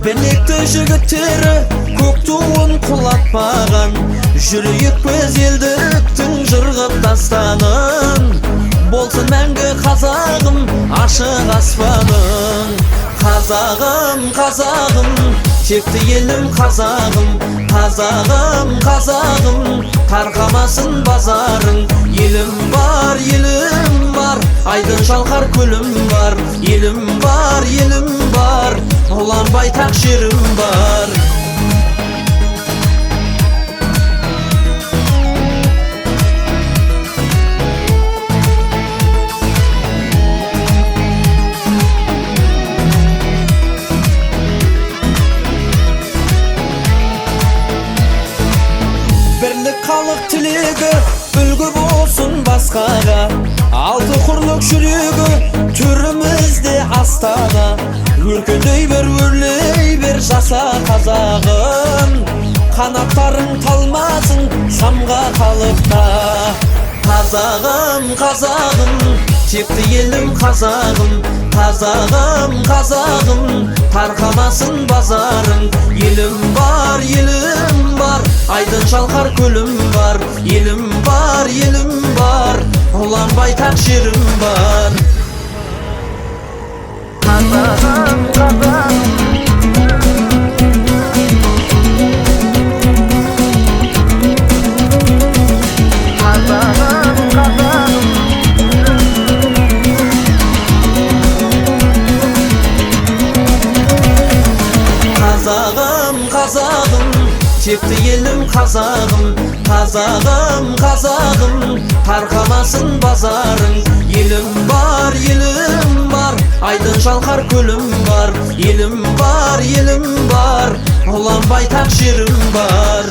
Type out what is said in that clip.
Benekті жігіттері көк туын құлатпаған, жүрейік біз елдіктің жырғып тастанын. Болсын мәңгі қазағым, ашық аспаның. Қазағым, қазағым, текті елім қазағым. Қазағым, қазағым, тарқамасын базарың. Елім бар, айдын шалқар көлім бар. Елім бар, ұлан байтақ жерім бар. Бірлік халық тілегі үлгі болсын басқаға. Алты құрлық жүрегі түрімізде астана. Өркендей бер, өрлей бер, жаса қазағым. Қанаттарың талмасын самға қалықта. Қазағым, қазағым, текті елім қазағым. Қазағым, қазағым, тарқамасын базарың. Елім бар, айдын шалқар көлім бар. Елім бар, ұлан байтақ жерім бар. Қазағым, қазағым, қазағым, қазағым, қазағым, қазағым, текті елім қазағым. Қазағым, қазағым, тарқамасын базарың. Елім бар, айдын шалқар көлім бар. Елім бар, ұлан байтақ жерім бар.